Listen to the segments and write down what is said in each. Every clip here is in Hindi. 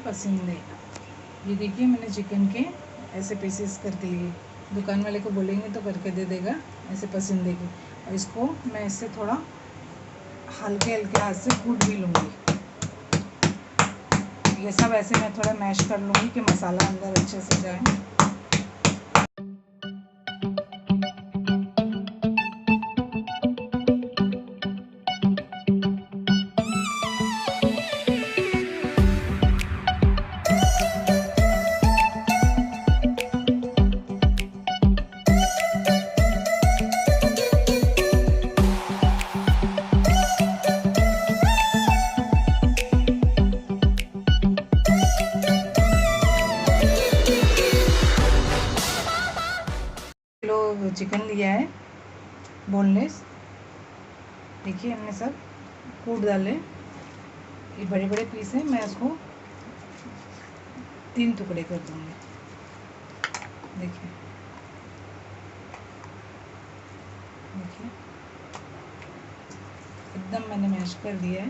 पसंदे। ये देखिए मैंने चिकन के ऐसे पीसेस करके लिए, दुकान वाले को बोलेंगे तो करके दे देगा ऐसे पसंदे की। और इसको मैं इससे थोड़ा हल्के हल्के हाथ से कूट भी लूँगी। ये सब ऐसे मैं थोड़ा मैश कर लूँगी कि मसाला अंदर अच्छे से जाए। चिकन लिया है बोनलेस, देखिए हमने सब कूट डाले। ये बड़े बड़े पीस है, मैं इसको 3 टुकड़े कर दूँगी। देखिए देखिए एकदम मैंने मैश कर दिया है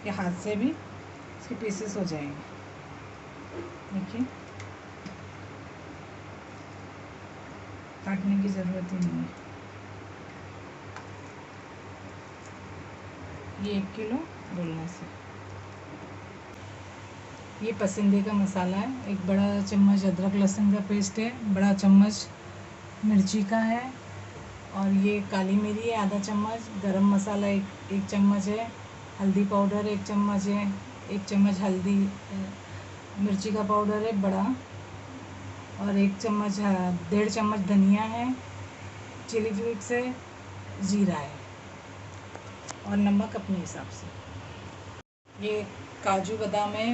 कि हाथ से भी इसके पीसेस हो जाएंगे। देखिए काटने की ज़रूरत ही नहीं है। ये 1 किलो बोलने से। ये पसंदे का मसाला है, एक बड़ा चम्मच अदरक लहसुन का पेस्ट है, बड़ा चम्मच मिर्ची का है, और ये काली मिरी है आधा चम्मच, गरम मसाला एक चम्मच है, हल्दी पाउडर 1 चम्मच है, 1 चम्मच हल्दी मिर्ची का पाउडर है बड़ा, और 1 चम्मच 1.5 चम्मच धनिया है, चिली फ्लेक्स है, ज़ीरा है, और नमक अपने हिसाब से। ये काजू बादाम है,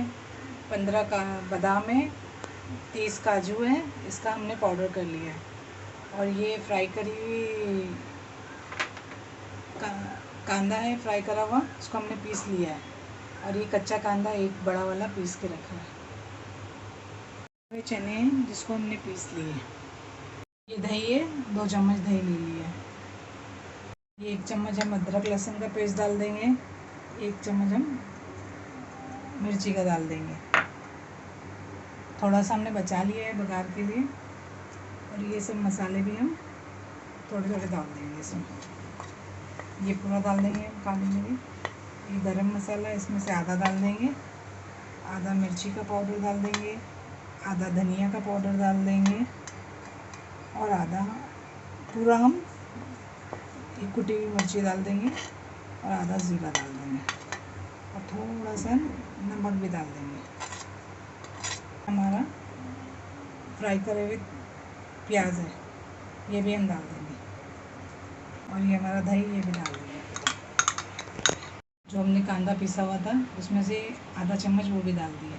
15 का बादाम है, 30 काजू है, इसका हमने पाउडर कर लिया है। और ये फ्राई करी हुई कांदा है, फ्राई करा हुआ, इसको हमने पीस लिया है। और ये कच्चा कांदा एक बड़ा वाला पीस के रखा है। ये चने हैं जिसको हमने पीस लिए। ये दही है, 2 चम्मच दही ले लिया है। ये 1 चम्मच हम अदरक लहसुन का पेस्ट डाल देंगे, 1 चम्मच हम मिर्ची का डाल देंगे। थोड़ा सा हमने बचा लिया है बघार के लिए। और ये सब मसाले भी हम थोड़े थोड़े डाल देंगे इसमें। ये पूरा डाल देंगे काली मिरी। ये गरम मसाला, इसमें से आधा डाल देंगे, आधा मिर्ची का पाउडर डाल देंगे, आधा धनिया का पाउडर डाल देंगे, और आधा पूरा हम ये कुटी हुई मिर्ची डाल देंगे, और आधा ज़ीरा डाल देंगे, और थोड़ा सा नमक भी डाल देंगे। हमारा फ्राई करे हुए प्याज है, ये भी हम डाल देंगे, और ये हमारा दही, ये भी डाल देंगे। जो हमने कांदा पिसा हुआ था उसमें से आधा चम्मच वो भी डाल दिया।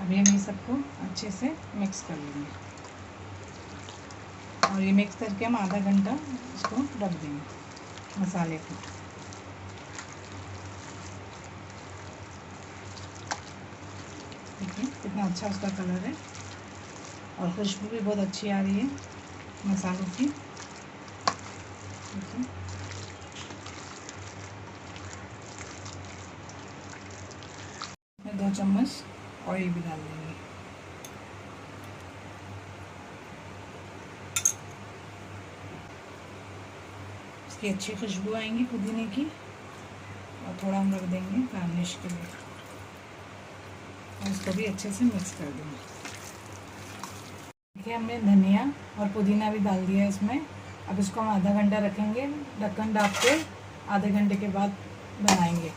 अभी हम ये सबको अच्छे से मिक्स कर लेंगे, और ये मिक्स करके हम आधा घंटा इसको रख देंगे मसाले को। देखिए कितना अच्छा उसका कलर है, और खुशबू भी बहुत अच्छी आ रही है मसालों की। देखिए मैं 2 चम्मच ऑयल भी डाल देंगे। इसकी अच्छी खुशबू आएंगी पुदीने की, और थोड़ा हम रख देंगे गार्निश के लिए, और इसको भी अच्छे से मिक्स कर देंगे। देखिए हमने धनिया और पुदीना भी डाल दिया है इसमें। अब इसको हम आधा घंटा रखेंगे, ढक्कन ढक के आधे घंटे के बाद बनाएंगे।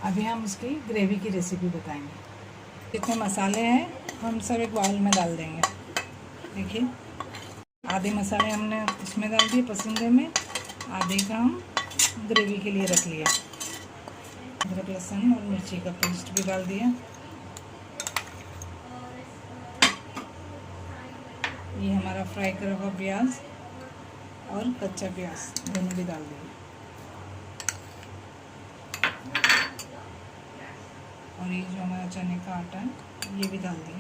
अभी हम इसकी ग्रेवी की रेसिपी बताएंगे। जितने मसाले हैं हम सब एक बाउल में डाल देंगे। देखिए आधे मसाले हमने इसमें डाल दिए पसंदे में, आधे का हम ग्रेवी के लिए रख लिया। अदरक लहसुन और मिर्ची का पेस्ट भी डाल दिया। ये हमारा फ्राई करा हुआ प्याज और कच्चा प्याज दोनों भी डाल दिए, और ये जो हमारा चने का आटा है ये भी डाल दिया।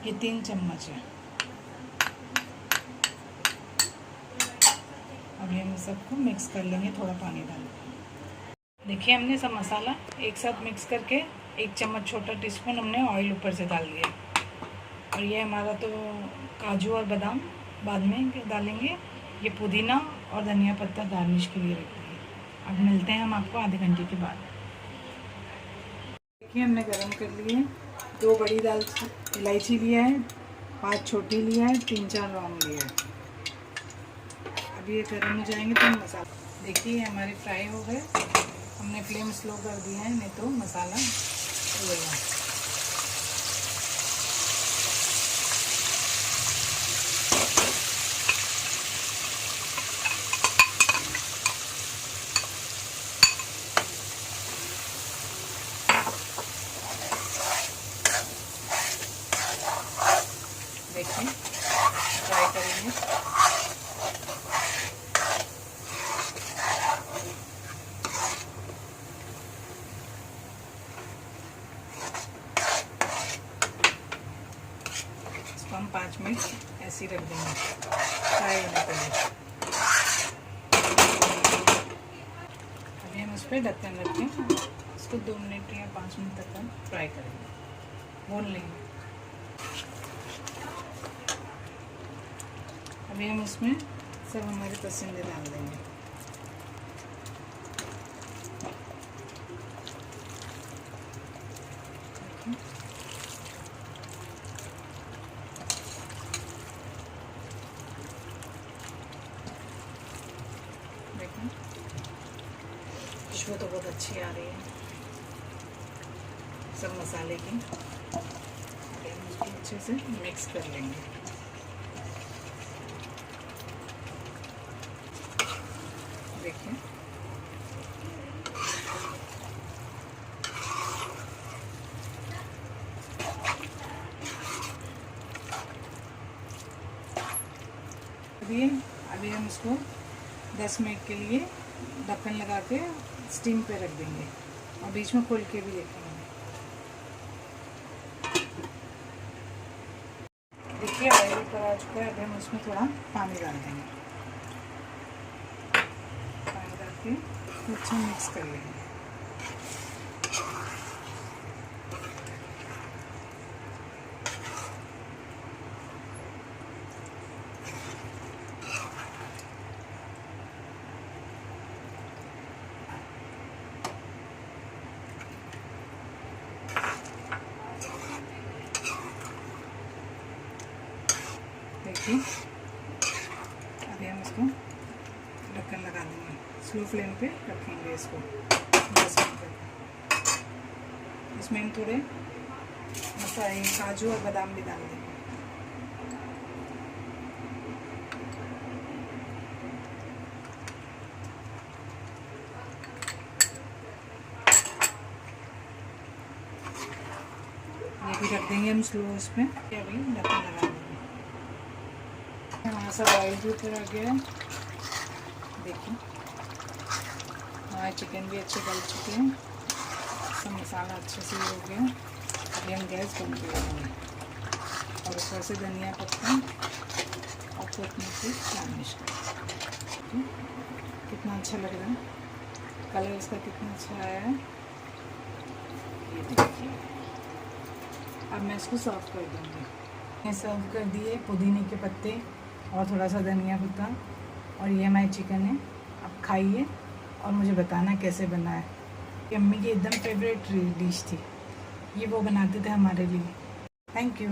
ये 3 चम्मच है। अभी हम सबको मिक्स कर लेंगे थोड़ा पानी डाल के। देखिए हमने सब मसाला एक साथ मिक्स करके 1 चम्मच छोटा टीस्पून हमने ऑयल ऊपर से डाल दिया। और ये हमारा तो काजू और बादाम बाद में डालेंगे। ये पुदीना और धनिया पत्ता गार्निश के लिए रख दिए। अब मिलते हैं हम आपको आधे घंटे के बाद। देखिए हमने गरम कर लिए। 2 बड़ी इलायची लिया है, 5 छोटी लिया है, 3-4 लौंग लिया है। अब ये गर्म हो जाएंगे तो मसाला देखिए हमारे फ्राई हो गए। हमने फ्लेम स्लो कर दिया है, नहीं तो मसाला उड़ेगा। देखिए फ्राई करेंगे। इसको हम 5 मिनट ऐसे ही रख देंगे फ्राई होने के लिए। अभी हम उस पर ढक्कन रख के इसको 2 मिनट या 5 मिनट तक हम फ्राई करेंगे, भून लेंगे। अभी हम इसमें सब हमारे पसंद डाल देंगे। देखिए खुशबू तो बहुत अच्छी आ रही है सब मसाले की। हम इसको अच्छे से मिक्स कर लेंगे। देखिए अभी हम इसको 10 मिनट के लिए ढक्कन लगा के स्टीम पे रख देंगे और बीच में खोल के भी देखेंगे। देखिए ऑयल ऊपर आ चुका है। अभी हम इसमें थोड़ा पानी डाल देंगे। पानी डाल के अच्छा मिक्स कर लेंगे। देखिए अभी हम इसको ढक्कन लगा देंगे, स्लो फ्लेम पे रखेंगे इसको 10 मिनट तक। इसमें हम थोड़े मसाले काजू और बादाम भी डाल देंगे। ये भी रख देंगे हम स्लो इसमें। अभी ढक्कन लगा देंगे। हमारा सब ऑयल भी ऊपर आ गया है। देखिए हमारे चिकन भी अच्छे गल चुके हैं, सब मसाला अच्छे से हो गया। अभी हम गैस बंद कर देंगे और ऊपर से धनिया पत्ता और कोथिंबीर से गार्निश करें। कितना अच्छा लग रहा है, कलर इसका कितना अच्छा आया है। ये देखिए अब मैं इसको सर्व कर दूँगी। मैं सर्व कर दिए पुदीने के पत्ते और थोड़ा सा धनिया पत्ता, और ये हमारी चिकन है। आप खाइए और मुझे बताना कैसे बना है। ये अम्मी की एकदम फेवरेट डिश थी, ये वो बनाते थे हमारे लिए। Thank you.